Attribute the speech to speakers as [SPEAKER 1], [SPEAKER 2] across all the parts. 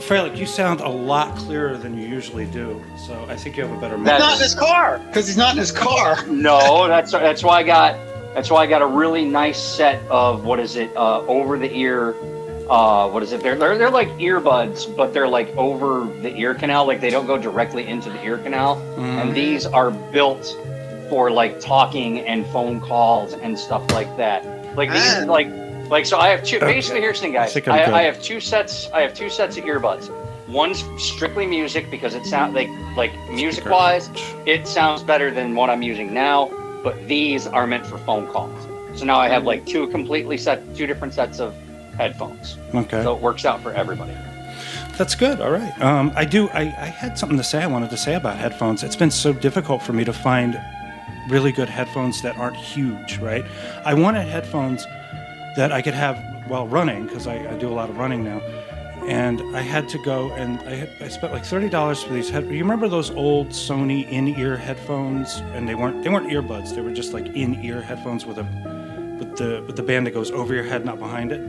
[SPEAKER 1] Froelich, you sound a lot clearer than you usually do, so I think you have a better
[SPEAKER 2] He's
[SPEAKER 1] mic.
[SPEAKER 2] not in his car because he's not in his car.
[SPEAKER 3] No, that's why I got a really nice set of over the ear. What is it? They're like earbuds, but they're like over the ear canal. Like they don't go directly into the ear canal. And these are built for like talking and phone calls and stuff like that. Like these, like so. I have two. Basically, here's the thing, guys. I have two sets. I have two sets of earbuds. One's strictly music because it sounds like music wise, it sounds better than what I'm using now. But these are meant for phone calls. So now I have like two different sets of headphones.
[SPEAKER 1] Okay.
[SPEAKER 3] So it works out for everybody.
[SPEAKER 1] That's good. All right. I had something to say. I wanted to say about headphones. It's been so difficult for me to find really good headphones that aren't huge, right? I wanted headphones that I could have while running because I do a lot of running now. And I had to go and I spent like $30 for these You remember those old Sony in-ear headphones? And they weren't earbuds. They were just like in-ear headphones with the band that goes over your head, not behind it.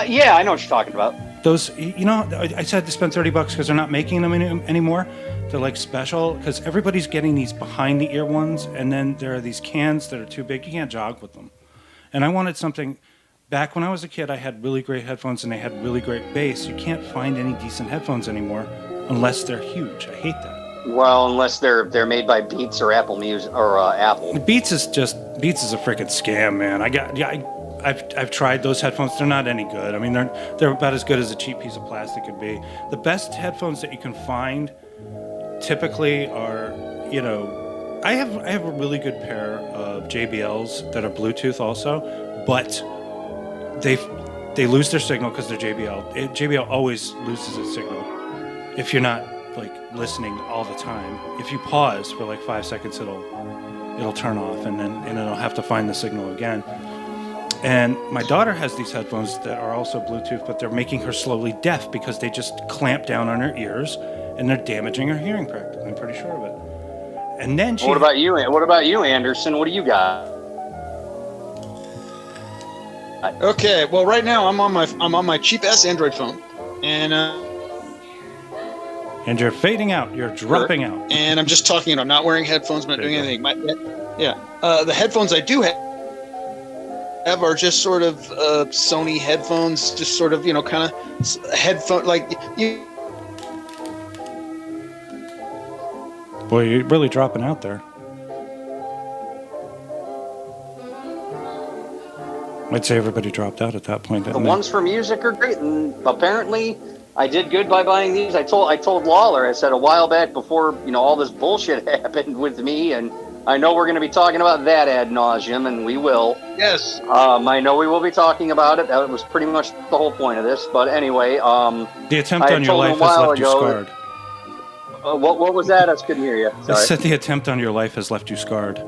[SPEAKER 3] Yeah, I know what you're talking about.
[SPEAKER 1] Those, I said to spend $30 because they're not making them anymore. They're like special because everybody's getting these behind the ear ones, and then there are these cans that are too big. You can't jog with them. And I wanted something. Back when I was a kid, I had really great headphones and they had really great bass. You can't find any decent headphones anymore unless they're huge. I hate that.
[SPEAKER 3] Well, unless they're made by Beats or Apple Music or Apple.
[SPEAKER 1] Beats is a freaking scam, man. I've tried those headphones. They're not any good. I mean, they're about as good as a cheap piece of plastic could be. The best headphones that you can find typically are, I have a really good pair of JBLs that are Bluetooth also, but they lose their signal because they're JBL. JBL always loses its signal if you're not like listening all the time. If you pause for like 5 seconds, it'll turn off and it'll have to find the signal again. And my daughter has these headphones that are also Bluetooth, but they're making her slowly deaf because they just clamp down on her ears and they're damaging her hearing practically. I'm pretty sure of it. And then
[SPEAKER 3] What about you, Anderson? What do you got?
[SPEAKER 2] Okay, well, right now I'm on my cheap ass Android phone, and
[SPEAKER 1] you're fading out. You're dropping out.
[SPEAKER 2] And I'm just talking. I'm not wearing headphones. I'm not doing anything. The headphones I do have are just sort of Sony headphones, just sort of kind of headphone like you.
[SPEAKER 1] Boy, you're really dropping out there. I'd say everybody dropped out at that point.
[SPEAKER 3] The ones for music are great, and apparently I did good by buying these. I told Lawler, I said a while back before all this bullshit happened with me, and I know we're going to be talking about that ad nauseum, and we will.
[SPEAKER 2] Yes.
[SPEAKER 3] I know we will be talking about it. That was pretty much the whole point of this. But anyway,
[SPEAKER 1] the attempt on your life has left you scarred.
[SPEAKER 3] What was that? I couldn't hear you. Sorry.
[SPEAKER 1] I said the attempt on your life has left you scarred.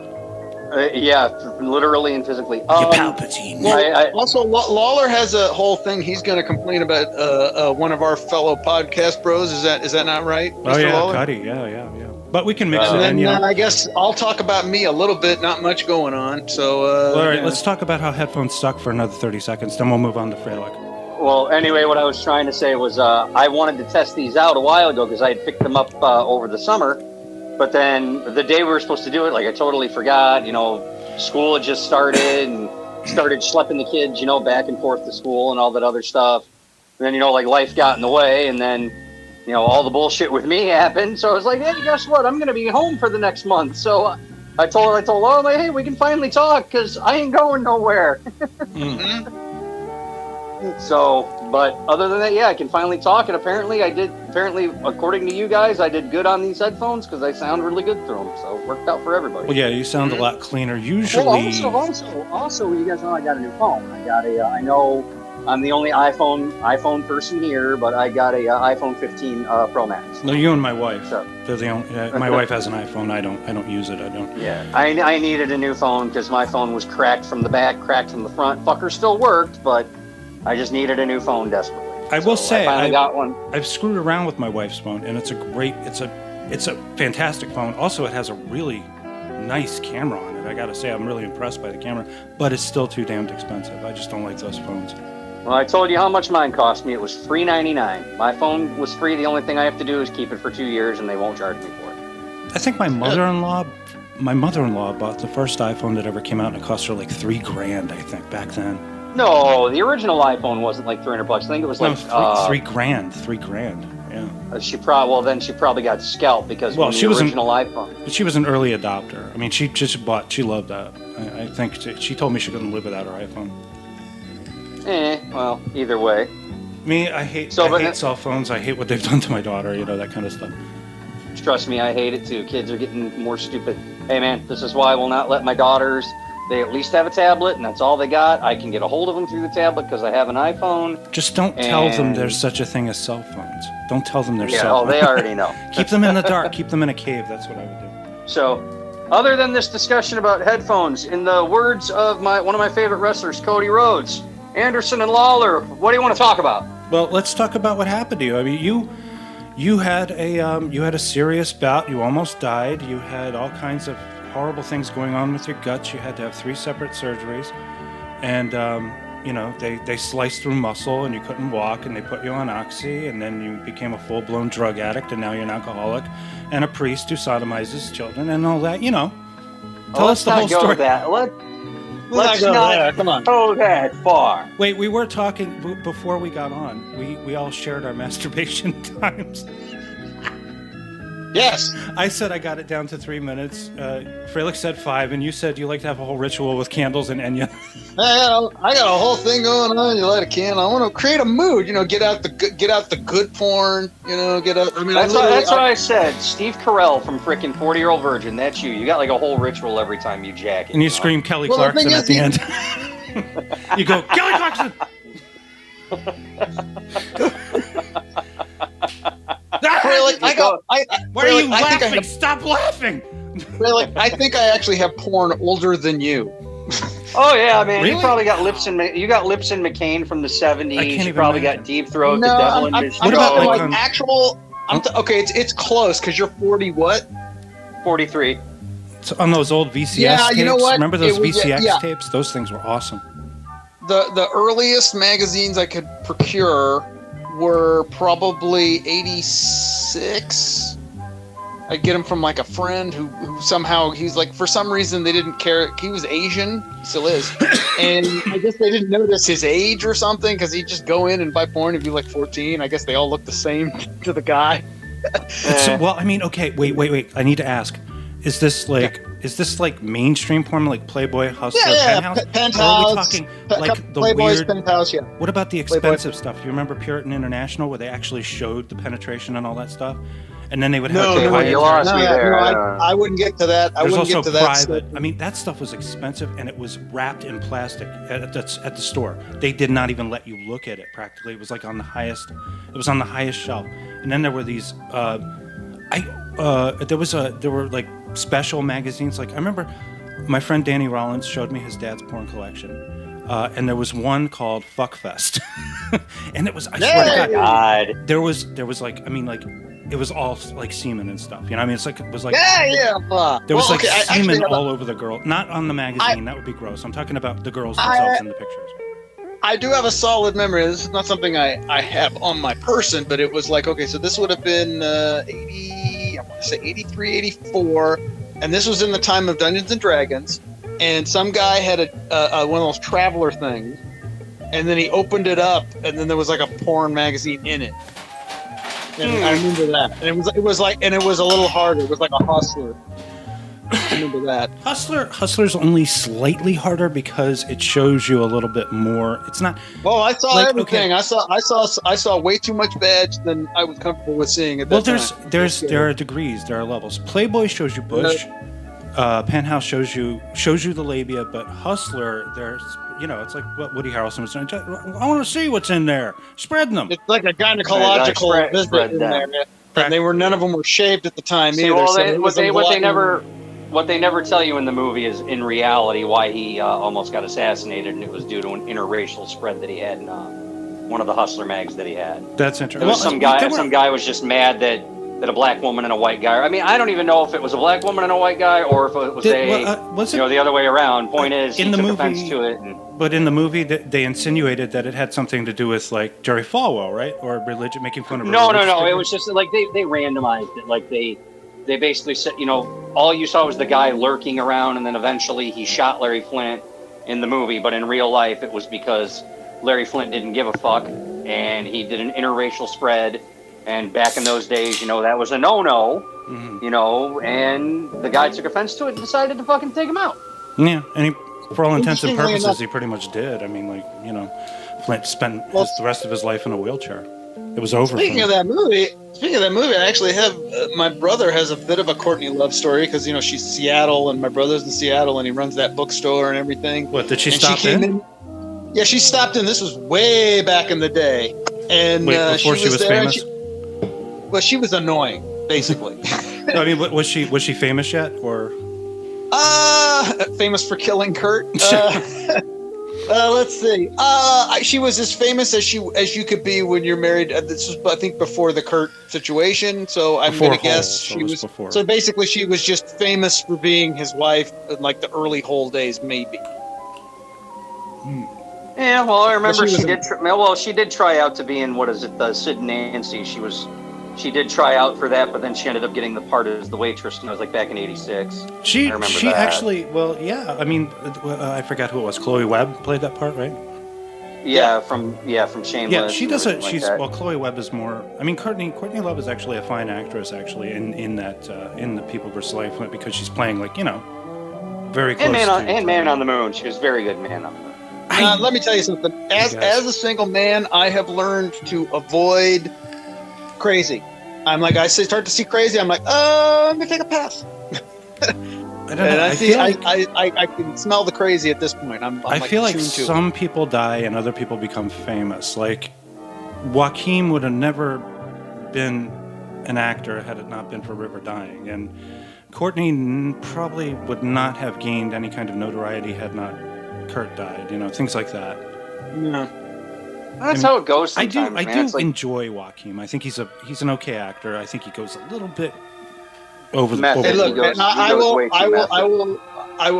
[SPEAKER 3] Yeah, literally and physically.
[SPEAKER 1] You Palpatine.
[SPEAKER 2] Well, also, Lawler has a whole thing. He's going to complain about one of our fellow podcast bros. Is that not right, Mr.
[SPEAKER 1] Oh yeah,
[SPEAKER 2] Lawler?
[SPEAKER 1] Cuddy. Yeah. But we can mix it in.
[SPEAKER 2] I guess I'll talk about me a little bit. Not much going on. So.
[SPEAKER 1] All right, let's talk about how headphones suck for another 30 seconds. Then we'll move on to Froelich.
[SPEAKER 3] Well, anyway, what I was trying to say was I wanted to test these out a while ago because I had picked them up over the summer. But then the day we were supposed to do it, I totally forgot. School had just started and started schlepping the kids, back and forth to school and all that other stuff. And then, life got in the way, and then, all the bullshit with me happened. So I was like, hey, guess what? I'm going to be home for the next month. So I told Laura, hey, we can finally talk because I ain't going nowhere.
[SPEAKER 2] Mm-hmm.
[SPEAKER 3] So, but other than that, yeah, I can finally talk, and apparently, according to you guys, I did good on these headphones because I sound really good through them, so it worked out for everybody.
[SPEAKER 1] Well, yeah, you sound a lot cleaner. Usually...
[SPEAKER 3] Well, also, you guys know I got a new phone. I know I'm the only iPhone person here, but I got a iPhone 15 Pro Max.
[SPEAKER 1] No, you and my wife.
[SPEAKER 3] So.
[SPEAKER 1] They're the only. My wife has an iPhone. I don't use it. I don't.
[SPEAKER 3] Yeah, I needed a new phone because my phone was cracked from the back, cracked from the front. Fucker still worked, but I just needed a new phone desperately.
[SPEAKER 1] I will say,
[SPEAKER 3] I got one.
[SPEAKER 1] I've screwed around with my wife's phone, and it's a fantastic phone. Also, it has a really nice camera on it. I got to say, I'm really impressed by the camera, but it's still too damned expensive. I just don't like those phones.
[SPEAKER 3] Well, I told you how much mine cost me. It was $3.99. My phone was free. The only thing I have to do is keep it for 2 years, and they won't charge me for it.
[SPEAKER 1] I think my mother-in-law bought the first iPhone that ever came out, and it cost her like $3,000. I think back then.
[SPEAKER 3] No, the original iPhone wasn't like $300. I think it was like
[SPEAKER 1] $3,000. $3,000. Yeah.
[SPEAKER 3] She probably got scalped because when the original iPhone.
[SPEAKER 1] But she was an early adopter. I mean, she loved that. I think she told me she couldn't live without her iPhone.
[SPEAKER 3] Well, either way.
[SPEAKER 1] Me, I hate cell phones. I hate what they've done to my daughter. You know, that kind of stuff.
[SPEAKER 3] Trust me, I hate it too. Kids are getting more stupid. Hey man, this is why I will not let my daughters. They at least have a tablet, and that's all they got. I can get a hold of them through the tablet because I have an iPhone.
[SPEAKER 1] Just don't tell them there's such a thing as cell phones. Don't tell them there's cell phones.
[SPEAKER 3] Oh, they already know.
[SPEAKER 1] Keep them in the dark. Keep them in a cave. That's what I would do.
[SPEAKER 3] So, other than this discussion about headphones, in the words of one of my favorite wrestlers, Cody Rhodes, Anderson and Lawler, what do you want to talk about?
[SPEAKER 1] Well, let's talk about what happened to you. I mean, you had a serious bout. You almost died. You had all kinds of horrible things going on with your guts. You had to have 3 separate surgeries, and they sliced through muscle, and you couldn't walk, and they put you on oxy, and then you became a full-blown drug addict, and now you're an alcoholic and a priest who sodomizes children and all that. Tell us the whole story.
[SPEAKER 3] Let's not go that far.
[SPEAKER 1] Wait, we were talking before we got on. We all shared our masturbation times.
[SPEAKER 2] Yes.
[SPEAKER 1] I said I got it down to 3 minutes. Froelich said 5, and you said you like to have a whole ritual with candles and Enya.
[SPEAKER 2] I got a whole thing going on. You light a candle. I want to create a mood. Get out the good porn. Get out. I mean,
[SPEAKER 3] that's what I said. Steve Carell from frickin' 40-Year-Old Virgin. That's you. You got like a whole ritual every time you jack it.
[SPEAKER 1] And you scream Kelly Clarkson at the end. You go, Kelly Clarkson. Why are you laughing? Stop laughing!
[SPEAKER 2] I think I actually have porn older than you.
[SPEAKER 3] Oh yeah, man!
[SPEAKER 1] Really?
[SPEAKER 3] You probably got You got Lips and McCain from the '70s. You probably got Deep Throat, The Devil and Miss.
[SPEAKER 1] What about
[SPEAKER 2] like actual? Okay, it's close because you're 40. What?
[SPEAKER 3] 43.
[SPEAKER 1] So on those old VCS tapes.
[SPEAKER 2] You know what?
[SPEAKER 1] Remember those VCX tapes? Those things were awesome.
[SPEAKER 2] The earliest magazines I could procure were probably 86. I'd get them from like a friend who somehow he's like, for some reason they didn't care. He was Asian, he still is, and I guess they didn't notice his age or something because he'd just go in and buy porn and be like 14. I guess they all look the same to the guy.
[SPEAKER 1] Well, I mean, okay, wait. I need to ask: Is this like mainstream porn, like Playboy, Hustler, Penthouse?
[SPEAKER 2] Penthouse.
[SPEAKER 1] Or are we talking like the
[SPEAKER 2] Playboy's
[SPEAKER 1] weird?
[SPEAKER 2] Penthouse, yeah.
[SPEAKER 1] What about the expensive stuff? You remember Puritan International, where they actually showed the penetration and all that stuff, and then they would have
[SPEAKER 2] I wouldn't get to that.
[SPEAKER 1] There's also private. I mean, that stuff was expensive, and it was wrapped in plastic at the store. They did not even let you look at it. Practically, it was like on the highest. It was on the highest shelf, and then there were these. There were like special magazines. Like I remember, my friend Danny Rollins showed me his dad's porn collection, and there was one called Fuckfest, and it was. I swear to God, there was like it was all like semen and stuff. You know, I mean, it was like there was semen all over the girl. Not on the magazine. That would be gross. I'm talking about the girls themselves in the pictures.
[SPEAKER 2] I do have a solid memory. This is not something I have on my person, but it was like, okay, so this would have been 80, I want to say 83, 84, and this was in the time of Dungeons and Dragons, and some guy had a one of those traveler things, and then he opened it up, and then there was like a porn magazine in it. And I remember that. And it was a little harder. It was like a Hustler. I remember that.
[SPEAKER 1] Hustler's only slightly harder because it shows you a little bit more. It's not.
[SPEAKER 2] Oh, I saw everything. Okay. I saw way too much badge than I was comfortable with seeing at that time.
[SPEAKER 1] There are degrees, there are levels. Playboy shows you bush. Penthouse shows you the labia, but Hustler, there's it's like what Woody Harrelson was saying. I want to see what's in there. Spreading them.
[SPEAKER 2] It's like a gynecological visit in there. And none of them were shaved at the time either.
[SPEAKER 3] Well, what they never tell you in the movie is, in reality, why he almost got assassinated, and it was due to an interracial spread that he had in one of the Hustler mags that he had.
[SPEAKER 1] That's interesting.
[SPEAKER 3] Some guy was just mad that that a black woman and a white guy. I mean, I don't even know if it was a black woman and a white guy, or if it was
[SPEAKER 1] was it,
[SPEAKER 3] the other way around. Point is, he took offense to it.
[SPEAKER 1] But in the movie, they insinuated that it had something to do with like Jerry Falwell, right, or religion, making fun of.
[SPEAKER 3] No. It was just like they randomized it. Like they basically said, all you saw was the guy lurking around, and then eventually he shot Larry Flint in the movie. But in real life, it was because Larry Flint didn't give a fuck, and he did an interracial spread. And back in those days, that was a no-no, and the guy took offense to it and decided to fucking take him out.
[SPEAKER 1] Yeah, and for all intents and purposes, he pretty much did. I mean, Flint spent the rest of his life in a wheelchair. It was over.
[SPEAKER 2] Speaking of that movie, I actually have my brother has a bit of a Courtney Love story because she's Seattle and my brother's in Seattle and he runs that bookstore and everything.
[SPEAKER 1] What, did she stop in?
[SPEAKER 2] Yeah, she stopped in. This was way back in the day, and
[SPEAKER 1] before she was
[SPEAKER 2] there
[SPEAKER 1] famous.
[SPEAKER 2] She was annoying, basically.
[SPEAKER 1] I mean, was she famous yet, or?
[SPEAKER 2] Famous for killing Kurt. Let's see. She was as famous as you could be when you're married. This was, I think, before the Kurt situation. So I'm going to guess she was. Before. So basically, she was just famous for being his wife in like the early Hole days, maybe.
[SPEAKER 3] Yeah, well, I remember she did try out to be in the Sid and Nancy. She did try out for that, but then she ended up getting the part as the waitress. And I was like back in '86.
[SPEAKER 1] She actually, well, yeah. I mean, I forgot who it was. Chloe Webb played that part, right?
[SPEAKER 3] Yeah, from Shameless.
[SPEAKER 1] Yeah, she does it. Chloe Webb is more. I mean, Courtney Love is actually a fine actress, actually, in the People vs. Life, because she's playing very close.
[SPEAKER 3] And Man on the Moon. She was very good in Man on the Moon.
[SPEAKER 2] Let me tell you something. As a single man, I have learned to avoid crazy. I'm like, I start to see crazy. I'm like, I'm gonna take a pass.
[SPEAKER 1] I don't know.
[SPEAKER 2] I can smell the crazy at this point.
[SPEAKER 1] I feel like some people die and other people become famous. Like Joaquin would have never been an actor had it not been for River dying, and Courtney probably would not have gained any kind of notoriety had not Kurt died. Things like that.
[SPEAKER 2] Yeah.
[SPEAKER 3] That's how it goes sometimes.
[SPEAKER 1] I do enjoy Joaquin. I think he's an okay actor. I think he goes a little bit over the.
[SPEAKER 2] Hey, look, I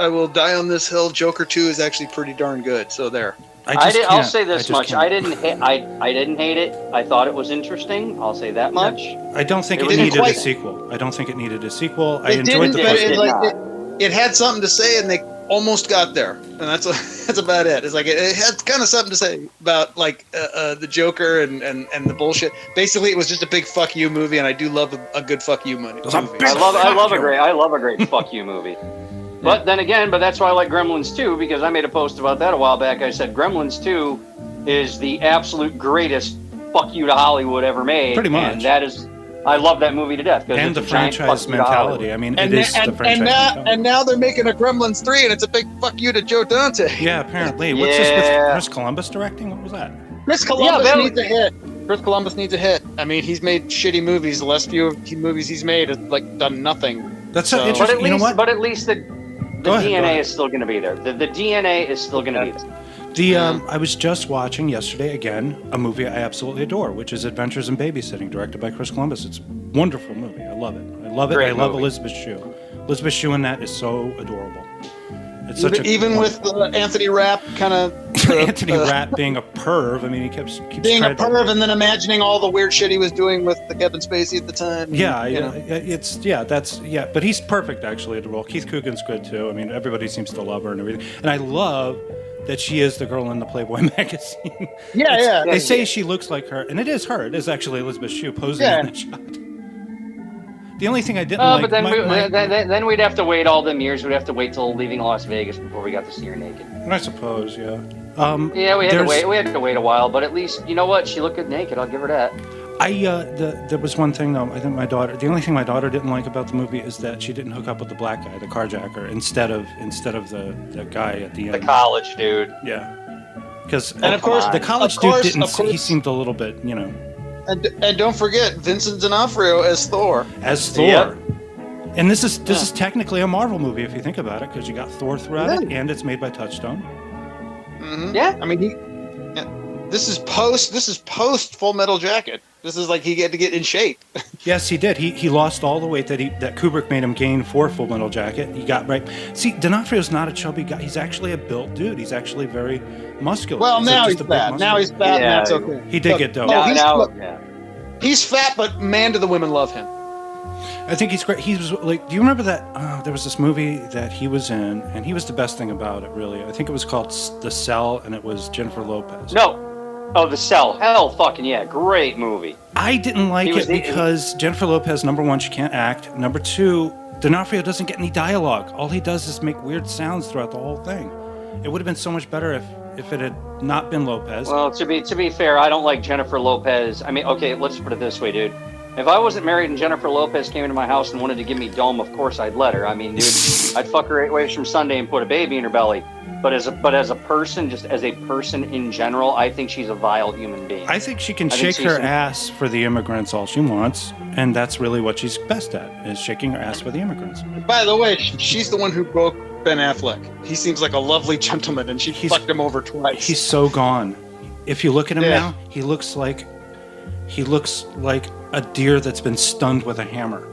[SPEAKER 2] will die on this hill. Joker 2 is actually pretty darn good. So there.
[SPEAKER 3] I'll say this much: I didn't hate it. I thought it was interesting. I'll say that much.
[SPEAKER 1] I don't think it needed a sequel. I enjoyed the first.
[SPEAKER 2] It had something to say, and they almost got there, and that's about it. It's like it had kind of something to say about the Joker and the bullshit. Basically, it was just a big fuck you movie, and I do love a good fuck you movie.
[SPEAKER 3] I love a great fuck you movie. But then again, that's why I like Gremlins 2, because I made a post about that a while back. I said Gremlins 2 is the absolute greatest fuck you to Hollywood ever made.
[SPEAKER 1] Pretty much.
[SPEAKER 3] And that is. I love that movie to death.
[SPEAKER 1] And the franchise mentality. I mean, it is the franchise mentality.
[SPEAKER 2] And now they're making a Gremlins 3, and it's a big fuck you to Joe Dante.
[SPEAKER 1] Yeah, apparently. What's this with Chris Columbus directing? What was that?
[SPEAKER 2] Chris Columbus needs a hit. Chris Columbus needs a hit. I mean, he's made shitty movies. The last few movies he's made have done nothing.
[SPEAKER 1] That's so interesting.
[SPEAKER 3] But at least the DNA is still going to be there. The DNA is still going to be there.
[SPEAKER 1] I was just watching yesterday again a movie I absolutely adore, which is Adventures in Babysitting, directed by Chris Columbus. It's a wonderful movie. I love it. I love Elizabeth Shue. Elizabeth Shue in that is so adorable. It's such
[SPEAKER 2] with Anthony Rapp kind of
[SPEAKER 1] Anthony Rapp being a perv. I mean, he keeps
[SPEAKER 2] being a perv and then imagining all the weird shit he was doing with the Kevin Spacey at the time.
[SPEAKER 1] Yeah, but he's perfect actually at the role. Keith Coogan's good too. I mean, everybody seems to love her and everything. And I love that she is the girl in the Playboy magazine. They say she looks like her, and it is her. It is actually Elizabeth Shue posing in that shot. The only thing I didn't like...
[SPEAKER 3] But then we'd have to wait all them years. We'd have to wait till leaving Las Vegas before we got to see her naked.
[SPEAKER 1] I suppose, yeah.
[SPEAKER 3] We had to wait. We had to wait a while, but at least, you know what? She looked good naked. I'll give her that.
[SPEAKER 1] There was one thing, though. I think the only thing my daughter didn't like about the movie is that she didn't hook up with the black guy, the carjacker, instead of the guy at the end.
[SPEAKER 3] The college dude.
[SPEAKER 1] Yeah. Because
[SPEAKER 2] of course
[SPEAKER 1] the college dude didn't. He seemed a little bit,
[SPEAKER 2] And don't forget Vincent D'Onofrio as Thor.
[SPEAKER 1] Yep. And this is technically a Marvel movie if you think about it, because you got Thor throughout it, and it's made by Touchstone.
[SPEAKER 2] Mm-hmm. Yeah. I mean, This is post Full Metal Jacket. This is like he had to get in shape.
[SPEAKER 1] Yes, he did. He lost all the weight that Kubrick made him gain for Full Metal Jacket. He got right. See, D'Onofrio's not a chubby guy. He's actually a built dude. He's actually very muscular.
[SPEAKER 2] Well, now he's fat. Now he's fat, and that's okay.
[SPEAKER 1] He did get dope.
[SPEAKER 2] He's fat, but man, do the women love him.
[SPEAKER 1] I think he's great. He was like, do you remember that? There was this movie that he was in, and he was the best thing about it, really. I think it was called The Cell, and it was Jennifer Lopez.
[SPEAKER 3] No. Oh, The Cell. Hell fucking yeah. Great movie.
[SPEAKER 1] I didn't like it because Jennifer Lopez, number one, she can't act. Number two, D'Onofrio doesn't get any dialogue. All he does is make weird sounds throughout the whole thing. It would have been so much better if it had not been Lopez.
[SPEAKER 3] Well, to be fair, I don't like Jennifer Lopez. I mean, okay, let's put it this way, dude. If I wasn't married and Jennifer Lopez came into my house and wanted to give me dome, of course I'd let her. I mean, dude, I'd fuck her 8 ways from Sunday and put a baby in her belly. But as a person, just as a person in general, I think she's a vile human being.
[SPEAKER 1] I think she can shake her ass for the immigrants all she wants, and that's really what she's best at, is shaking her ass for the immigrants.
[SPEAKER 2] By the way, she's the one who broke Ben Affleck. He seems like a lovely gentleman, and she fucked him over twice.
[SPEAKER 1] He's so gone. If you look at him now, he looks like a deer that's been stunned with a hammer.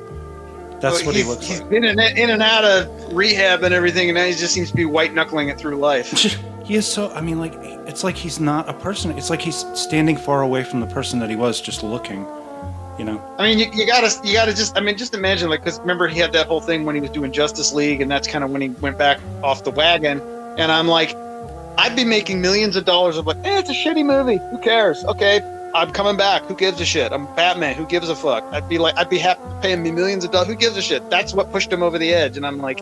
[SPEAKER 1] That's what he looks like. He's
[SPEAKER 2] been in and out of rehab and everything, and now he just seems to be white-knuckling it through life.
[SPEAKER 1] He is so, I mean, like, it's like he's not a person. It's like he's standing far away from the person that he was, just looking, you know?
[SPEAKER 2] I mean, you gotta just imagine, like, because remember he had that whole thing when he was doing Justice League, and that's kind of when he went back off the wagon, and I'm like, I'd be making millions of dollars of like, it's a shitty movie. Who cares? Okay. I'm coming back. Who gives a shit? I'm Batman. Who gives a fuck? I'd be happy paying me millions of dollars. Who gives a shit? That's what pushed him over the edge. And I'm like,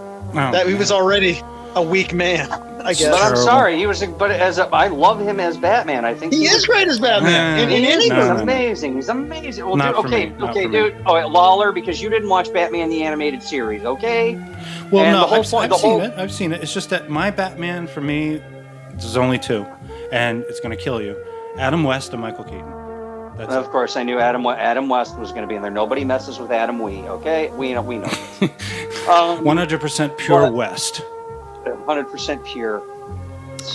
[SPEAKER 2] he was already a weak man, I guess.
[SPEAKER 3] But I'm sorry, I love him as Batman. I think
[SPEAKER 2] he is great as Batman.
[SPEAKER 3] He's amazing. He's amazing. Well, dude, Oh, Lawler, because you didn't watch Batman the animated series, okay?
[SPEAKER 1] Well, no, I've seen it. It's just that my Batman for me, there's only two, and it's going to kill you: Adam West and Michael Keaton.
[SPEAKER 3] Of course, I knew Adam West was going to be in there. Nobody messes with Adam Wee, okay? We know.
[SPEAKER 1] 100% pure West.
[SPEAKER 3] 100% pure.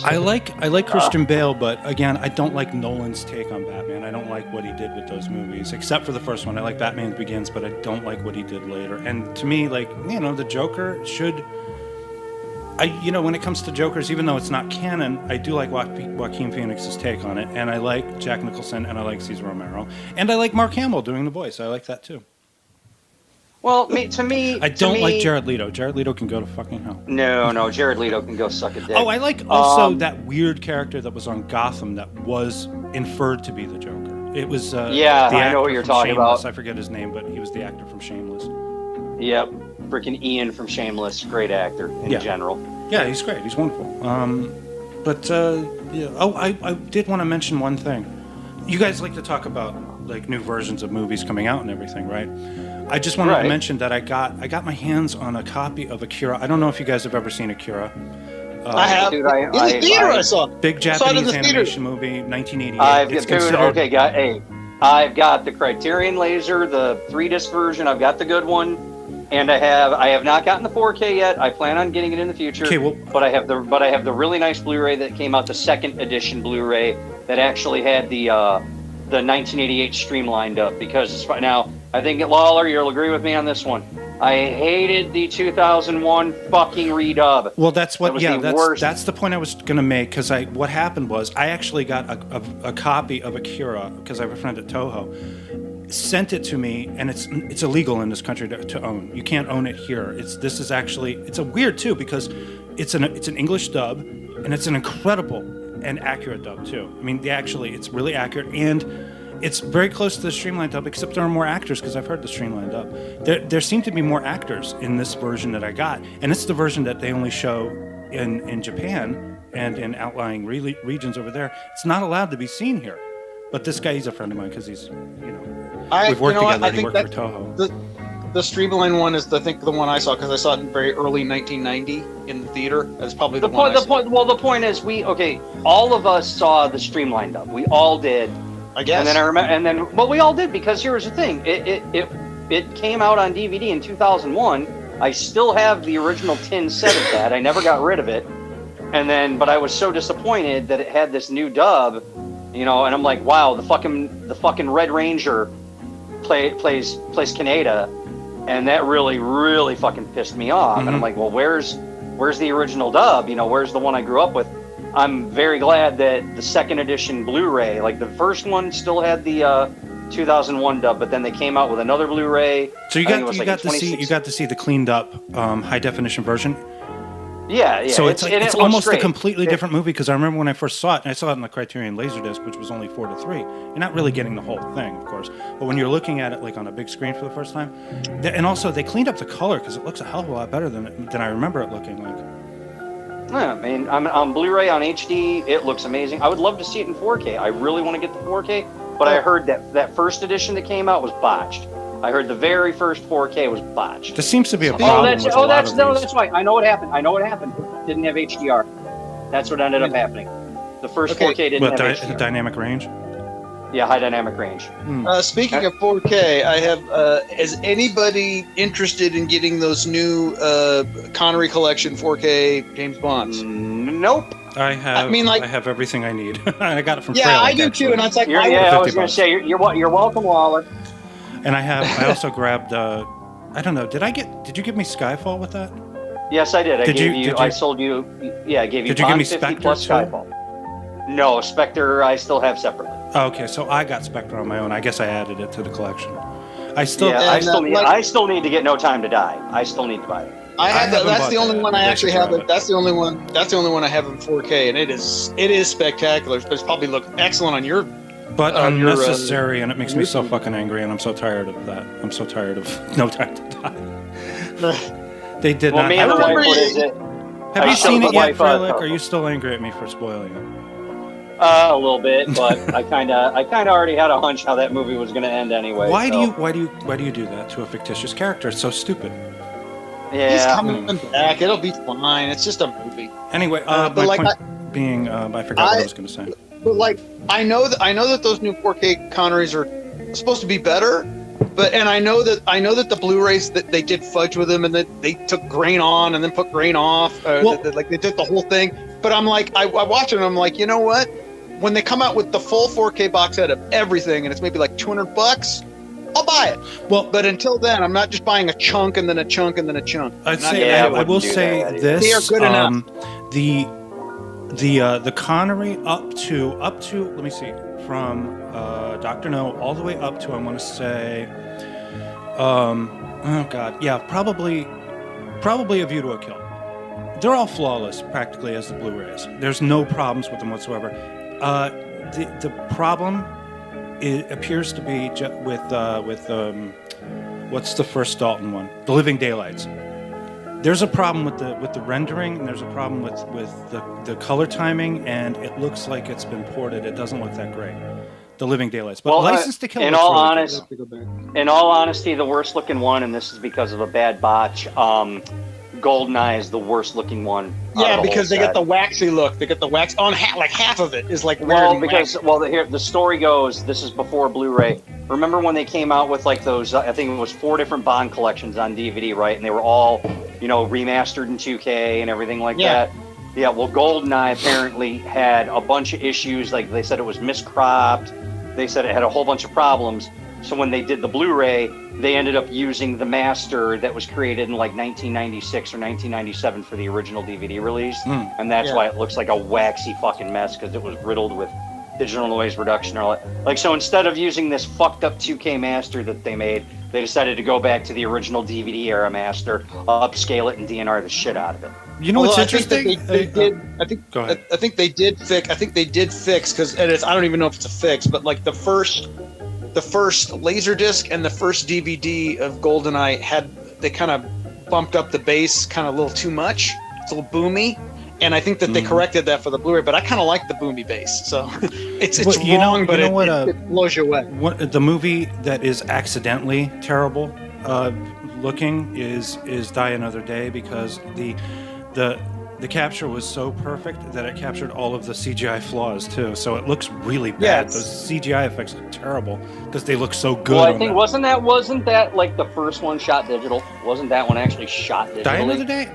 [SPEAKER 1] I like Christian Bale, but again, I don't like Nolan's take on Batman. I don't like what he did with those movies, except for the first one. I like Batman Begins, but I don't like what he did later. And to me, like, the Joker should... when it comes to Jokers, even though it's not canon, I do like Joaquin Phoenix's take on it, and I like Jack Nicholson, and I like Cesar Romero, and I like Mark Hamill doing the voice. I like that too.
[SPEAKER 3] Well, to me,
[SPEAKER 1] I don't like Jared Leto. Jared Leto can go to fucking hell.
[SPEAKER 3] No, Jared Leto can go suck a dick.
[SPEAKER 1] Oh, I like also that weird character that was on Gotham that was inferred to be the Joker. It was
[SPEAKER 3] I know what you're talking about.
[SPEAKER 1] I forget his name, but he was the actor from Shameless.
[SPEAKER 3] Yep. Freaking Ian from Shameless, great actor in general.
[SPEAKER 1] Yeah, he's great. He's wonderful. I did want to mention one thing. You guys like to talk about like new versions of movies coming out and everything, right? I just wanted to mention that I got my hands on a copy of Akira. I don't know if you guys have ever seen Akira.
[SPEAKER 2] I have. Dude, in the theater, I saw.
[SPEAKER 1] Big Japanese animation movie, 1988.
[SPEAKER 3] I've got the Criterion Laser, the 3-disc version. I've got the good one. And I have not gotten the 4K yet. I plan on getting it in the future. Okay, well, but I have the really nice Blu-ray that came out, the second edition Blu-ray that actually had the 1988 streamlined up. Because now I think Lawler, you'll agree with me on this one. I hated the 2001 fucking redub.
[SPEAKER 1] Well, that's the point I was gonna make. Because what happened was I actually got a copy of Akira because I have a friend at Toho. Sent it to me, and it's illegal in this country to own. You can't own it here. It's a weird too because it's an English dub, and it's an incredible and accurate dub too. I mean, it's really accurate, and it's very close to the streamlined dub, except there are more actors because I've heard the streamlined dub. There seem to be more actors in this version that I got, and it's the version that they only show in Japan and in outlying regions over there. It's not allowed to be seen here. But this guy, he's a friend of mine because he's, we've worked together.
[SPEAKER 2] I think
[SPEAKER 1] worked for Toho.
[SPEAKER 2] The streamline one is, I think, the one I saw because I saw it in very early 1990 in the theater. That's probably the point.
[SPEAKER 3] The point is, all of us saw the streamlined up. We all did.
[SPEAKER 2] I guess.
[SPEAKER 3] And then I remember, we all did because here's the thing: it came out on DVD in 2001. I still have the original tin set of that. I never got rid of it. But I was so disappointed that it had this new dub. you know, and I'm like, wow, the fucking Red Ranger plays Kaneda, and that really fucking pissed me off. And I'm like, well, where's the original dub? You know, where's the one I grew up with? I'm very glad that the second edition Blu-ray, like the first one, still had the 2001 dub, but then they came out with another Blu-ray.
[SPEAKER 1] So you got to see the cleaned up high definition version.
[SPEAKER 3] Yeah.
[SPEAKER 1] So it's almost
[SPEAKER 3] great.
[SPEAKER 1] a completely different movie, because I remember when I first saw it, and I saw it on the Criterion Laserdisc, which was only 4:3. You're not really getting the whole thing, of course, but when you're looking at it like on a big screen for the first time, and also they cleaned up the color because it looks a hell of a lot better than I remember it looking like.
[SPEAKER 3] Yeah, I mean, on Blu-ray, on HD, it looks amazing. I would love to see it in 4K. I really want to get the 4K, but I heard that first edition that came out was botched. I heard the very first 4K was botched.
[SPEAKER 1] There seems to be a problem.
[SPEAKER 3] That's right. I know what happened. It didn't have HDR. That's what ended up happening. The first 4K didn't have HDR.
[SPEAKER 1] Dynamic range?
[SPEAKER 3] Yeah, high dynamic range.
[SPEAKER 2] Speaking of 4K, I have. Is anybody interested in getting those new Connery Collection 4K James Bonds?
[SPEAKER 3] Nope.
[SPEAKER 1] I have everything I need. I got it from
[SPEAKER 2] Froelich,
[SPEAKER 1] I
[SPEAKER 2] do
[SPEAKER 1] actually.
[SPEAKER 2] too, and I was like,
[SPEAKER 3] I was going to say you're welcome, Waller.
[SPEAKER 1] And I also grabbed. I don't know. Did you give me Skyfall with that?
[SPEAKER 3] Yes, I did. I sold you. Yeah, I gave you.
[SPEAKER 1] Did you give me
[SPEAKER 3] 50
[SPEAKER 1] Spectre
[SPEAKER 3] plus
[SPEAKER 1] too?
[SPEAKER 3] Skyfall. No, Spectre I still have separately.
[SPEAKER 1] Oh, okay, so I got Spectre on my own. I guess I added it to the collection. I still
[SPEAKER 3] need to get No Time to Die. I still need to buy it.
[SPEAKER 2] That's the only one I actually have. That's the only one. That's the only one I have in 4K, and it is spectacular. But it's probably look excellent on your.
[SPEAKER 1] But unnecessary, and it makes me so fucking angry, and I'm so tired of that. I'm so tired of No Time to Die. They did not. Have you seen it yet, Froelich? Are you still angry at me for spoiling it?
[SPEAKER 3] A little bit, but I kind of already had a hunch how that movie was going to end anyway.
[SPEAKER 1] Why do you do that to a fictitious character? It's so stupid.
[SPEAKER 3] Yeah,
[SPEAKER 2] he's coming back. It'll be fine. It's just a movie.
[SPEAKER 1] Anyway, I forgot what I was going to say.
[SPEAKER 2] But like, I know that those new 4K Connerys are supposed to be better. And I know that the Blu-rays that they did fudge with them, and that they took grain on and then put grain off. They did the whole thing. But I'm like, I watch it and I'm like, you know what? When they come out with the full 4K box set of everything, and it's maybe like $200, I'll buy it.
[SPEAKER 1] Well,
[SPEAKER 2] but until then, I'm not just buying a chunk and then a chunk and then a chunk.
[SPEAKER 1] I will say this:
[SPEAKER 2] they are good enough.
[SPEAKER 1] The Connery up to let me see, from Dr. No all the way up to, I want to say, probably A View to a Kill. They're all flawless, practically, as the Blu-rays. There's no problems with them whatsoever. The problem appears to be with what's the first Dalton one? The Living Daylights. There's a problem with the rendering, and there's a problem with the color timing, and it looks like it's been ported. It doesn't look that great. The Living Daylights, but License to Kill. In all
[SPEAKER 3] honesty, the worst looking one, and this is because of a bad botch. Goldeneye is the worst looking one.
[SPEAKER 2] Yeah, because they get the waxy look. They get the wax on half of it is like weird.
[SPEAKER 3] The story goes, this is before Blu-ray. Remember when they came out with like those? I think it was 4 different Bond collections on DVD, right? And they were all, remastered in 2K and everything like that. Yeah. Well, Goldeneye apparently had a bunch of issues. Like they said, it was miscropped. They said it had a whole bunch of problems. So when they did the Blu-ray, they ended up using the master that was created in like 1996 or 1997 for the original DVD release. And that's why it looks like a waxy fucking mess, because it was riddled with digital noise reduction. So instead of using this fucked up 2K master that they made, they decided to go back to the original DVD era master, upscale it, and DNR the shit out of it.
[SPEAKER 1] You know what's interesting?
[SPEAKER 2] I think they did fix, because I don't even know if it's a fix, but like the first Laserdisc and the first DVD of GoldenEye they kind of bumped up the bass kind of a little too much. It's a little boomy, and I think that they corrected that for the Blu-ray. But I kind of like the boomy bass, so it's wrong, but it blows you away.
[SPEAKER 1] The movie that is accidentally terrible looking is Die Another Day, because the capture was so perfect that it captured all of the CGI flaws too. So it looks really bad. Those CGI effects are terrible because they look so good.
[SPEAKER 3] Well, I think wasn't that like the first one shot digital? Wasn't that one actually shot digital?
[SPEAKER 1] Die Another Day?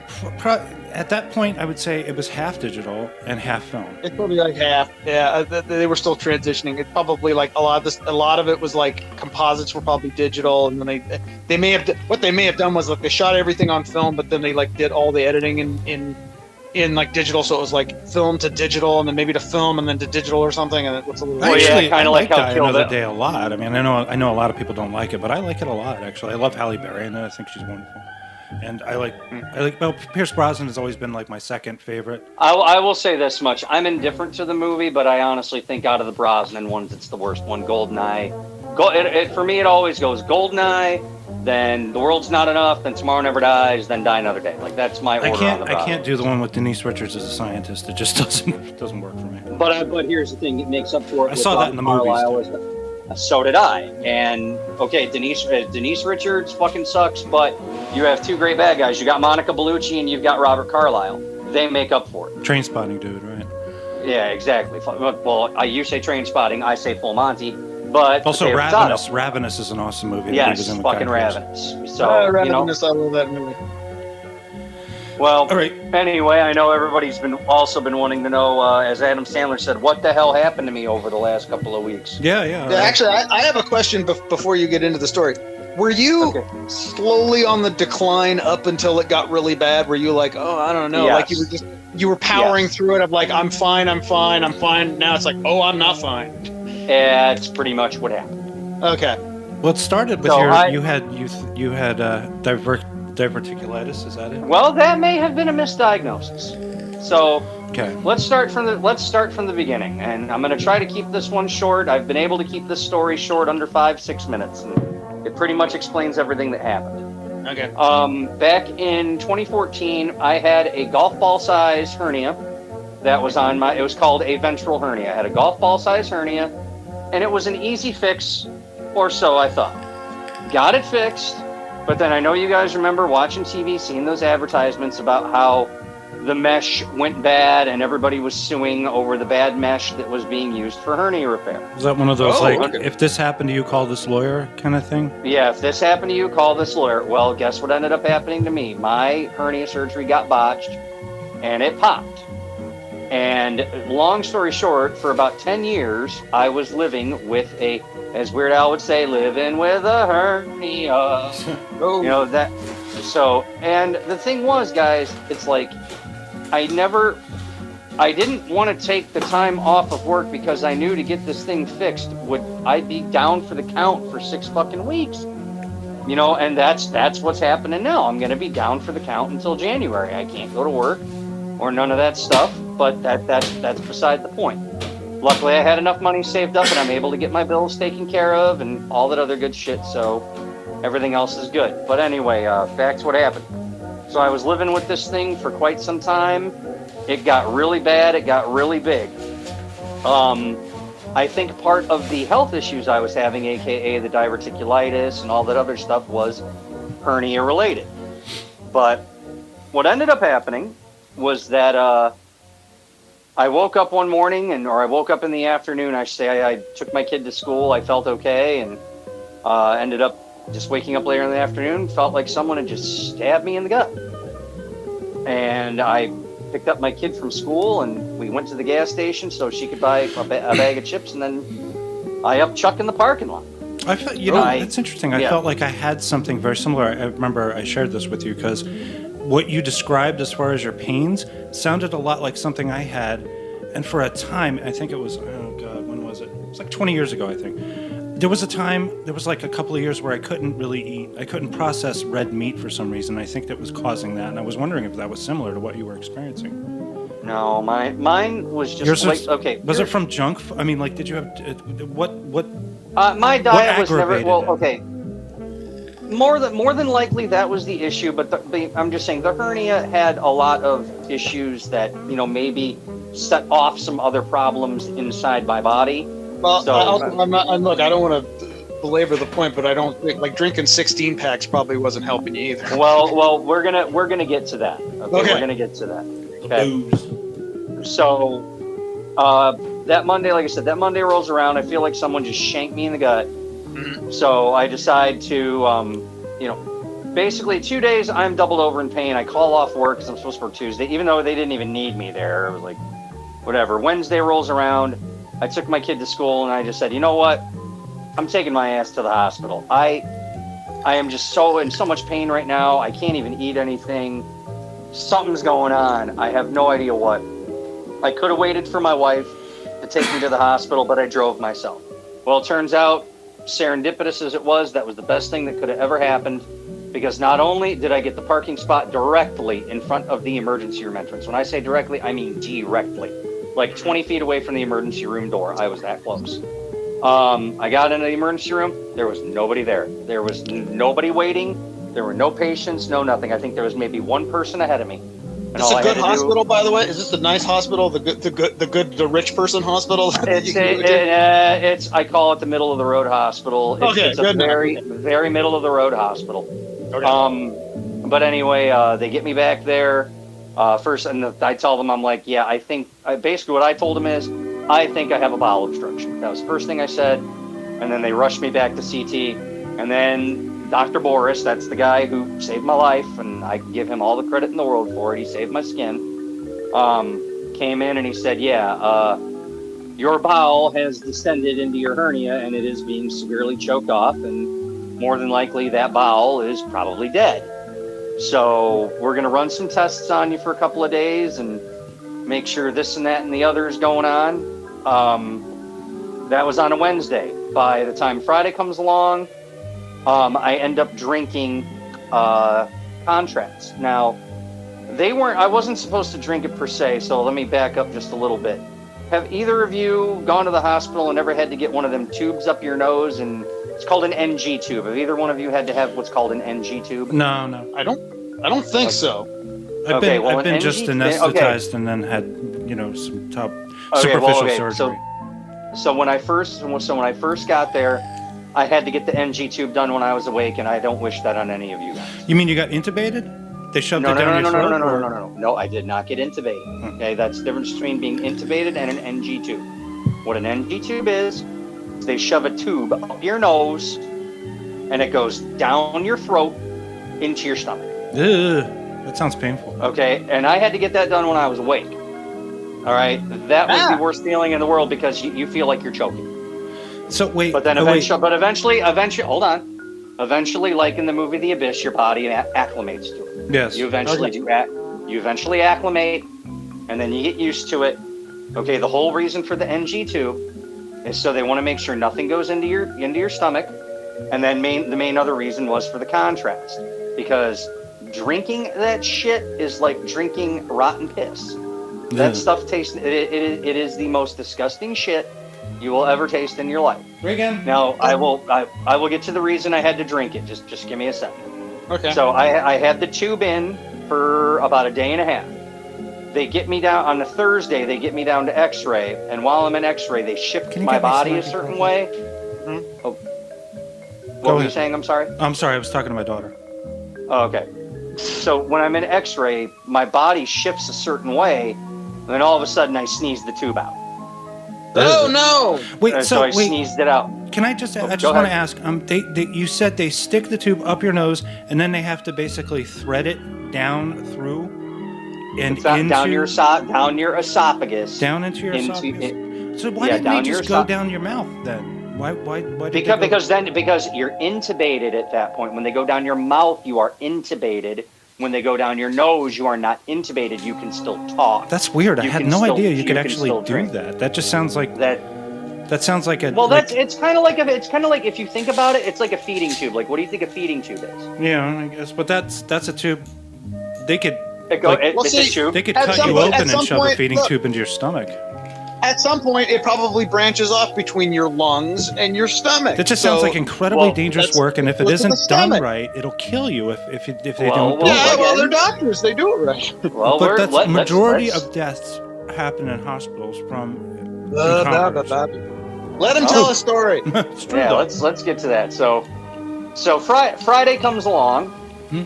[SPEAKER 1] at that point, I would say it was half digital and half film.
[SPEAKER 2] It's probably like half. Yeah, they were still transitioning. It's probably like a lot of it was like composites were probably digital, and then they may have done was like they shot everything on film, but then they like did all the editing in like digital, so it was like film to digital, and then maybe to film, and then to digital or something, and it looks a little.
[SPEAKER 1] Actually,
[SPEAKER 3] kind
[SPEAKER 1] I
[SPEAKER 3] of
[SPEAKER 1] like
[SPEAKER 3] like how
[SPEAKER 1] Die
[SPEAKER 3] Kill
[SPEAKER 1] Another
[SPEAKER 3] Bill.
[SPEAKER 1] Day a lot. I mean, I know a lot of people don't like it, but I like it a lot. Actually, I love Halle Berry, and I think she's wonderful. And I like well, Pierce Brosnan has always been like my second favorite.
[SPEAKER 3] I will say this much: I'm indifferent to the movie, but I honestly think out of the Brosnan ones, it's the worst one. Goldeneye. For me, it always goes Goldeneye, then The World's Not Enough, then Tomorrow Never Dies, then Die Another Day. Like that's my order on the Brosnan.
[SPEAKER 1] I can't do the one with Denise Richards as a scientist. It just doesn't work for me.
[SPEAKER 3] But here's the thing: it makes up for it.
[SPEAKER 1] I saw that in the movies.
[SPEAKER 3] So did I. And okay, Denise Richards fucking sucks, but you have two great bad guys. You got Monica Bellucci and you've got Robert Carlyle. They make up for it.
[SPEAKER 1] Trainspotting dude, right?
[SPEAKER 3] Yeah, exactly. Well, you say Trainspotting, I say Full Monty. But
[SPEAKER 1] also Ravenous. Ravenous is an awesome movie.
[SPEAKER 3] Yes, fucking Ravenous. So
[SPEAKER 2] Ravenous, I love that movie.
[SPEAKER 3] Well,
[SPEAKER 1] all right.
[SPEAKER 3] Anyway, I know everybody's been wanting to know, as Adam Sandler said, what the hell happened to me over the last couple of weeks.
[SPEAKER 1] Yeah.
[SPEAKER 2] Actually, I have a question before you get into the story. Were you slowly on the decline up until it got really bad? Were you like, oh, I don't know, like you were powering through it? I'm like, I'm fine. Now it's like, oh, I'm not fine.
[SPEAKER 3] It's pretty much what happened.
[SPEAKER 2] Okay.
[SPEAKER 1] Well, it started with you had diverticulitis. Is that it?
[SPEAKER 3] Well, that may have been a misdiagnosis. So
[SPEAKER 1] okay,
[SPEAKER 3] let's start from the beginning, and I'm going to try to keep this one short. I've been able to keep this story short, under 5-6 minutes, and it pretty much explains everything that happened.
[SPEAKER 2] Okay.
[SPEAKER 3] Back in 2014, I had a golf ball size hernia that was on it was called a ventral hernia. I had a golf ball size hernia, and it was an easy fix, or so I thought. Got it fixed, but then I know you guys remember watching TV, seeing those advertisements about how the mesh went bad and everybody was suing over the bad mesh that was being used for hernia repair.
[SPEAKER 1] Is that one of those if this happened to you, call this lawyer kind of thing?
[SPEAKER 3] Yeah, if this happened to you, call this lawyer. Well, guess what ended up happening to me? My hernia surgery got botched and it popped. And long story short, for about 10 years, I was living with as Weird Al would say, living with a hernia. You know, that. So, and the thing was, guys, it's like, I didn't want to take the time off of work because I knew to get this thing fixed, I'd be down for the count for 6 fucking weeks. You know, and that's what's happening now. I'm going to be down for the count until January. I can't go to work or none of that stuff, but that's beside the point. Luckily, I had enough money saved up and I'm able to get my bills taken care of and all that other good shit, so everything else is good. But anyway, back to what happened. So I was living with this thing for quite some time. It got really bad. It got really big. I think part of the health issues I was having, aka the diverticulitis and all that other stuff, was hernia related. But what ended up happening was that I woke up one morning, or I woke up in the afternoon. I took my kid to school. I felt okay, and ended up just waking up later in the afternoon. Felt like someone had just stabbed me in the gut. And I picked up my kid from school, and we went to the gas station so she could buy a bag of chips, and then I up Chuck in the parking lot.
[SPEAKER 1] I felt, it's interesting. I felt like I had something very similar. I remember I shared this with you because what you described as far as your pains sounded a lot like something I had. And for a time, I think it was, oh God, when was it? It was like 20 years ago, I think. There was like a couple of years where I couldn't really eat. I couldn't process red meat for some reason. I think that was causing that. And I was wondering if that was similar to what you were experiencing.
[SPEAKER 3] No, mine was just okay.
[SPEAKER 1] Was it from junk? I mean, like, did you have, what?
[SPEAKER 3] My diet was never,
[SPEAKER 1] well,
[SPEAKER 3] okay. More than likely that was the issue, but I'm just saying the hernia had a lot of issues that, maybe set off some other problems inside my body.
[SPEAKER 2] Well, so, look, I don't want to belabor the point, but I don't think like drinking 16 packs probably wasn't helping you either.
[SPEAKER 3] Well, we're gonna get to that. Okay. We're gonna get to that. Okay. So, that Monday, like I said, that Monday rolls around. I feel like someone just shanked me in the gut. Mm-hmm. So I decide to, basically 2 days I'm doubled over in pain. I call off work because I'm supposed to work Tuesday, even though they didn't even need me there. It was like, whatever. Wednesday rolls around. I took my kid to school and I just said, you know what? I'm taking my ass to the hospital. I am just so in so much pain right now. I can't even eat anything. Something's going on. I have no idea what. I could have waited for my wife to take me to the hospital, but I drove myself. Well, it turns out, serendipitous as it was, that was the best thing that could have ever happened, because not only did I get the parking spot directly in front of the emergency room entrance. When I say directly, I mean directly. Like 20 feet away from the emergency room door. I was that close. I got into the emergency room. There was nobody there. There was nobody waiting. There were no patients, no nothing. I think there was maybe one person ahead of me. And
[SPEAKER 2] It's a good hospital, by the way. Is this a nice hospital? The rich person hospital?
[SPEAKER 3] It's I call it the middle of the road hospital. It's a very middle of the road hospital. Okay. But anyway, they get me back there. First, and I tell them, I'm like, yeah, I think, basically what I told them is, I think I have a bowel obstruction. That was the first thing I said. And then they rushed me back to CT. And then Dr. Boris, that's the guy who saved my life, and I give him all the credit in the world for it. He saved my skin. Came in and he said, yeah, your bowel has descended into your hernia and it is being severely choked off. And more than likely that bowel is probably dead. So we're going to run some tests on you for a couple of days and make sure this and that and the other is going on. That was on a Wednesday. By the time Friday comes along, I end up drinking contracts. Now, I wasn't supposed to drink it per se, so let me back up just a little bit. Have either of you gone to the hospital and ever had to get one of them tubes up your nose? And it's called an NG tube. Have either one of you had to have what's called an NG tube?
[SPEAKER 1] No.
[SPEAKER 2] I don't think so.
[SPEAKER 1] I've been just anesthetized and then had, some top superficial surgery.
[SPEAKER 3] So when I first got there, I had to get the NG tube done when I was awake, and I don't wish that on any of you guys.
[SPEAKER 1] You mean you got intubated? They shoved it down your throat?
[SPEAKER 3] No, I did not get intubated. Okay, that's the difference between being intubated and an NG tube. What an NG tube is they shove a tube up your nose, and it goes down your throat into your stomach.
[SPEAKER 1] Ugh, that sounds painful.
[SPEAKER 3] Okay, and I had to get that done when I was awake. All right, that was the worst feeling in the world because you feel like you're choking.
[SPEAKER 1] So wait,
[SPEAKER 3] but then eventually, hold on. Eventually, like in the movie The Abyss, your body acclimates to it.
[SPEAKER 1] Yes.
[SPEAKER 3] You eventually you eventually acclimate, and then you get used to it. Okay, the whole reason for the NG tube is so they want to make sure nothing goes into your stomach, and then the main other reason was for the contrast, because drinking that shit is like drinking rotten piss. That stuff tastes. It is the most disgusting shit you will ever taste in your life.
[SPEAKER 1] Regan.
[SPEAKER 3] Now I will get to the reason I had to drink it. Just give me a second.
[SPEAKER 2] Okay.
[SPEAKER 3] So I had the tube in for about a day and a half. They get me down on a Thursday. They get me down to X-ray, and while I'm in X-ray, they shift my body a certain way.
[SPEAKER 2] Mm-hmm.
[SPEAKER 3] Oh, what were you saying? I'm sorry.
[SPEAKER 1] I'm sorry. I was talking to my daughter.
[SPEAKER 3] Oh, okay. So when I'm in X-ray, my body shifts a certain way, and then all of a sudden I sneeze the tube out.
[SPEAKER 2] Oh no!
[SPEAKER 1] Wait,
[SPEAKER 3] so I sneezed it out.
[SPEAKER 1] Can I just? I just want to ask. You said they stick the tube up your nose, and then they have to basically thread it down through, and
[SPEAKER 3] down your esophagus,
[SPEAKER 1] down into your esophagus. So why didn't they just go down your mouth then? Why? Because
[SPEAKER 3] you're intubated at that point. When they go down your mouth, you are intubated. When they go down your nose, you are not intubated. You can still talk.
[SPEAKER 1] That's weird. I had no idea you could actually do that. That just sounds like that. That sounds like a.
[SPEAKER 3] Well, it's kind of like if you think about it, it's like a feeding tube. Like, what do you think a feeding tube is?
[SPEAKER 1] Yeah, I guess, but that's a tube. They could.
[SPEAKER 3] It's a tube.
[SPEAKER 1] They could cut you open and shove a feeding tube into your stomach.
[SPEAKER 2] At some point, it probably branches off between your lungs and your stomach.
[SPEAKER 1] That just sounds like incredibly dangerous work, and if it isn't done right, it'll kill you if they don't do it.
[SPEAKER 2] Yeah, well, they're doctors; they do it right.
[SPEAKER 3] Well,
[SPEAKER 1] but that's majority of deaths happen in hospitals from.
[SPEAKER 2] Let him tell a story.
[SPEAKER 3] Yeah, let's get to that. So Friday comes along.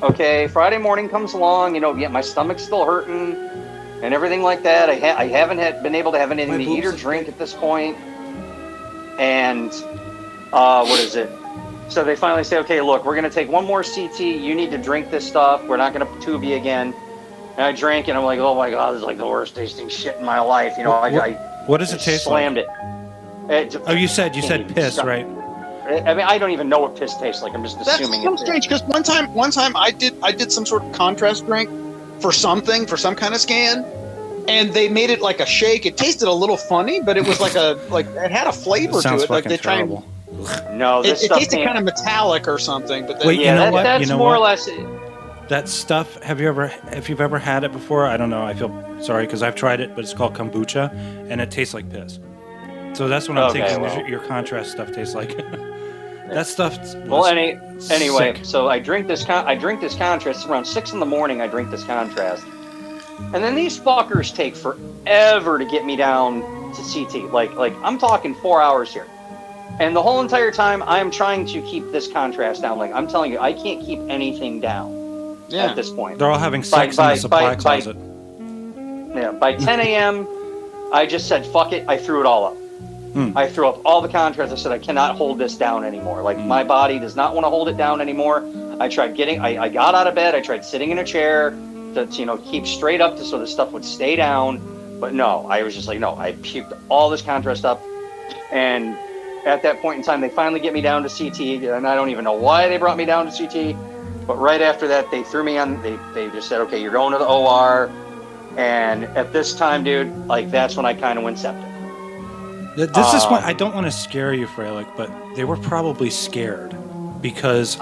[SPEAKER 3] Okay, Friday morning comes along. My stomach's still hurting. And everything like that. I haven't been able to have anything to eat or drink at this point. And what is it? So they finally say, okay, look, we're going to take one more CT. You need to drink this stuff. We're not going to tube you again. And I drank it. And I'm like, oh my God, this is like the worst tasting shit in my life. You know,
[SPEAKER 1] what does it taste
[SPEAKER 3] slammed
[SPEAKER 1] like?
[SPEAKER 3] It.
[SPEAKER 1] You said piss, right?
[SPEAKER 3] I mean, I don't even know what piss tastes like. I'm just assuming.
[SPEAKER 2] That's so strange because one time I did some sort of contrast drink for some kind of scan, and they made it like a shake. It tasted a little funny, but it was like it had a flavor to it. Like they try and
[SPEAKER 3] no, this
[SPEAKER 2] it tasted kind of metallic or something. But
[SPEAKER 1] wait,
[SPEAKER 3] yeah,
[SPEAKER 1] you know what?
[SPEAKER 3] That's
[SPEAKER 1] you know
[SPEAKER 3] more
[SPEAKER 1] what?
[SPEAKER 3] or less.
[SPEAKER 1] That stuff. If you've ever had it before, I don't know. I feel sorry because I've tried it, but it's called kombucha, and it tastes like piss. So that's what I'm thinking. Your contrast stuff tastes like. That stuff.
[SPEAKER 3] Well, anyway,
[SPEAKER 1] sick.
[SPEAKER 3] so I drink this contrast around 6 a.m. I drink this contrast, and then these fuckers take forever to get me down to CT. Like I'm talking 4 hours here, and the whole entire time I'm trying to keep this contrast down. Like I'm telling you, I can't keep anything down at this point.
[SPEAKER 1] They're all having sex in the supply closet.
[SPEAKER 3] By 10 a.m., I just said fuck it. I threw it all up. I threw up all the contrast. I said, I cannot hold this down anymore. Like, my body does not want to hold it down anymore. I tried I got out of bed. I tried sitting in a chair to, keep straight up so the stuff would stay down. But no, I was just like, no, I puked all this contrast up. And at that point in time, they finally get me down to CT. And I don't even know why they brought me down to CT. But right after that, they threw me on, they just said, okay, you're going to the OR. And at this time, dude, like, that's when I kind of went septic.
[SPEAKER 1] This is why I don't want to scare you, Froelich, but they were probably scared because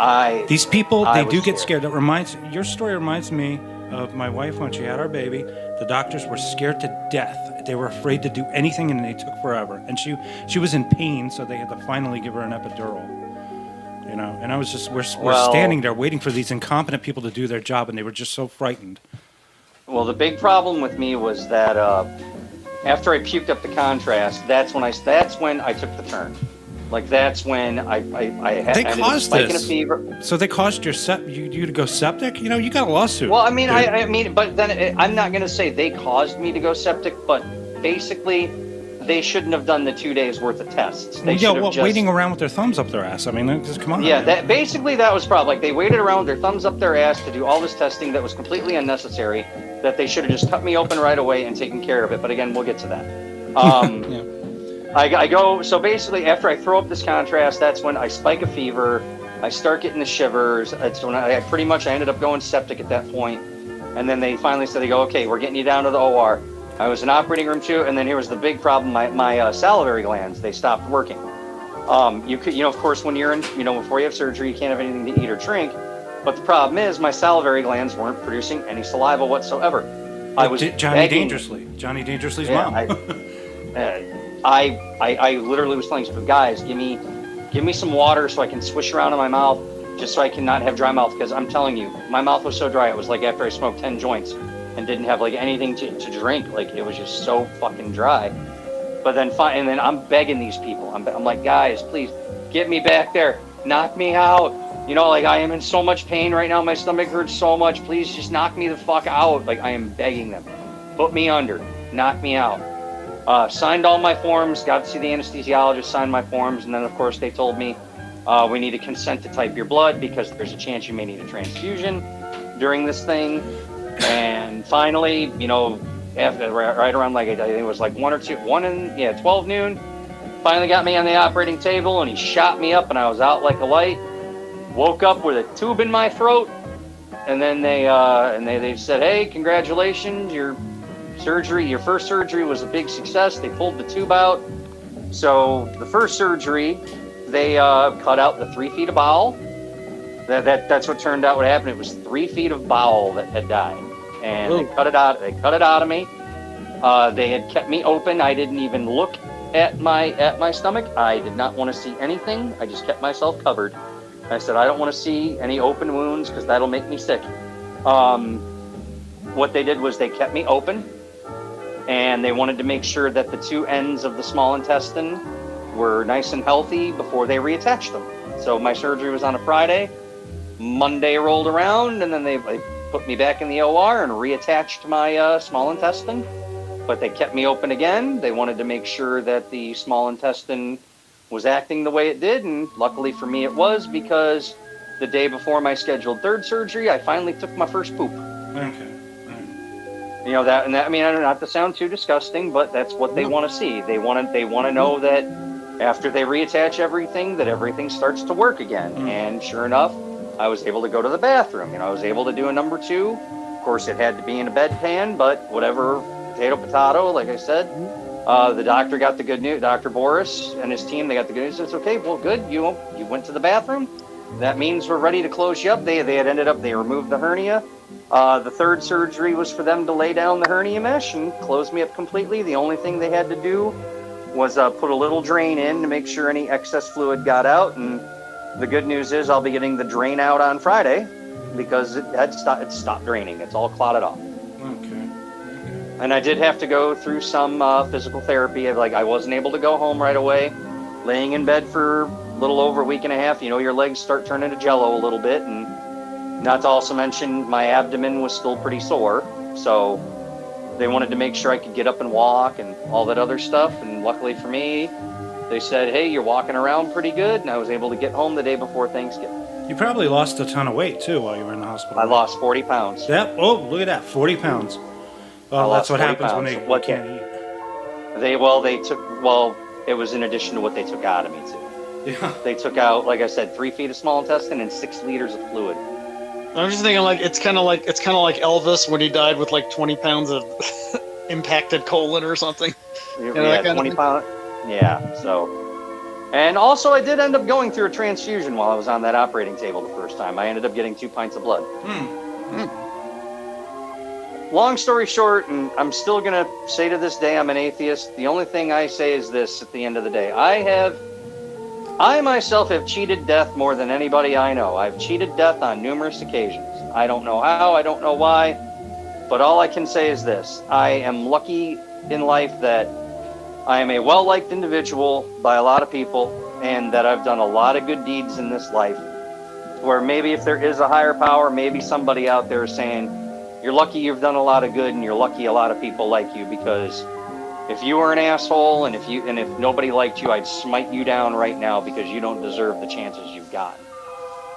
[SPEAKER 1] these people, they do get scared. Your story reminds me of my wife when she had our baby. The doctors were scared to death. They were afraid to do anything, and they took forever. And she was in pain, so they had to finally give her an epidural. And I was just, we're standing there waiting for these incompetent people to do their job, and they were just so frightened.
[SPEAKER 3] Well, the big problem with me was that after I puked up the contrast, that's when I took the turn. Like that's when I ended up spiking a fever.
[SPEAKER 1] So they caused you to go septic? You got a lawsuit.
[SPEAKER 3] Well, I mean, but then I'm not going to say they caused me to go septic, but basically they shouldn't have done the 2 days worth of tests. They
[SPEAKER 1] waiting around with their thumbs up their ass. I mean, just come on.
[SPEAKER 3] Yeah, that was probably like they waited around with their thumbs up their ass to do all this testing that was completely unnecessary. That they should have just cut me open right away and taken care of it. But again, we'll get to that. I go, so basically after I throw up this contrast, that's when I spike a fever. I start getting the shivers. It's when I ended up going septic at that point. And then they finally said, okay, we're getting you down to the OR. I was in operating room 2. And then here was the big problem. My salivary glands, they stopped working. Of course, when you're in, before you have surgery, you can't have anything to eat or drink. But the problem is my salivary glands weren't producing any saliva whatsoever. I was
[SPEAKER 1] Johnny Dangerously's mom.
[SPEAKER 3] I literally was telling some guys, give me some water so I can swish around in my mouth, just so I can not have dry mouth. Because I'm telling you, my mouth was so dry. It was like after I smoked 10 joints and didn't have like anything to drink. Like it was just so fucking dry. But then I'm begging these people. I'm like, guys, please get me back there, knock me out. I am in so much pain right now. My stomach hurts so much. Please just knock me the fuck out. Like, I am begging them. Put me under. Knock me out. Signed all my forms. Got to see the anesthesiologist, signed my forms. And then, of course, they told me we need a consent to type your blood because there's a chance you may need a transfusion during this thing. And finally, after right around, I think it was like 12 noon, finally got me on the operating table, and he shot me up, and I was out like a light. Woke up with a tube in my throat, and then they said, "Hey, congratulations! Your first surgery was a big success. They pulled the tube out. So the first surgery, they cut out the 3 feet of bowel. That's what turned out. What happened? It was 3 feet of bowel that had died, and they cut it out. They cut it out of me. They had kept me open. I didn't even look at my stomach. I did not want to see anything. I just kept myself covered." I said, I don't want to see any open wounds because that'll make me sick. What they did was they kept me open, and they wanted to make sure that the 2 ends of the small intestine were nice and healthy before they reattached them. So my surgery was on a Friday. Monday rolled around, and then they put me back in the OR and reattached my small intestine. But they kept me open again. They wanted to make sure that the small intestine was acting the way it did, and luckily for me it was, because the day before my scheduled third surgery, I finally took my first poop.
[SPEAKER 1] Okay.
[SPEAKER 3] You know that, and that, I mean, I don't not to sound too disgusting, but that's what they want to see. They want to know that after they reattach everything, that everything starts to work again. And sure enough, I was able to go to the bathroom. You know, I was able to do a number 2. Of course, it had to be in a bedpan, but whatever, potato, like I said. The doctor got the good news. Dr. Boris and his team, they got the good news. It's okay. Well, good. You went to the bathroom. That means we're ready to close you up. They removed the hernia. The third surgery was for them to lay down the hernia mesh and close me up completely. The only thing they had to do was put a little drain in to make sure any excess fluid got out. And the good news is I'll be getting the drain out on Friday, because it stopped draining. It's all clotted off.
[SPEAKER 1] Okay.
[SPEAKER 3] And I did have to go through some physical therapy. Like, I wasn't able to go home right away. Laying in bed for a little over a week and a half, you know, your legs start turning to jello a little bit. And not to also mention, my abdomen was still pretty sore. So they wanted to make sure I could get up and walk and all that other stuff. And luckily for me, they said, hey, you're walking around pretty good. And I was able to get home the day before Thanksgiving.
[SPEAKER 1] You probably lost a ton of weight, too, while you were in the hospital.
[SPEAKER 3] I lost 40 pounds.
[SPEAKER 1] Yep. Oh, look at that. 40 pounds. Well, that's what happens when they can't eat. It was in addition to what they took out of me, too. Yeah.
[SPEAKER 3] They took out, like I said, 3 feet of small intestine and 6 liters of fluid.
[SPEAKER 2] I'm just thinking, like, it's kind of like Elvis when he died with like 20 pounds of impacted colon or something.
[SPEAKER 3] Yeah, 20 pounds. Yeah, so. And also, I did end up going through a transfusion while I was on that operating table the first time. I ended up getting 2 pints of blood. Long story short, and I'm still going to say to this day I'm an atheist. The only thing I say is this at the end of the day. I myself have cheated death more than anybody I know. I've cheated death on numerous occasions. I don't know how, I don't know why, but all I can say is this. I am lucky in life that I am a well-liked individual by a lot of people, and that I've done a lot of good deeds in this life, where maybe if there is a higher power, maybe somebody out there is saying, you're lucky you've done a lot of good, and you're lucky a lot of people like you, because if you were an asshole and if nobody liked you, I'd smite you down right now, because you don't deserve the chances you've gotten.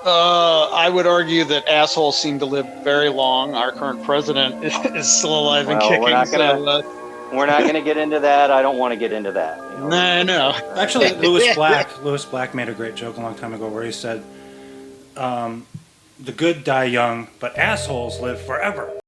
[SPEAKER 2] I would argue that assholes seem to live very long. Our current president is still alive and kicking.
[SPEAKER 3] We're not gonna get into that. I don't want to get into that. You know?
[SPEAKER 2] No.
[SPEAKER 1] Actually, Louis Black made a great joke a long time ago where he said, the good die young, but assholes live forever.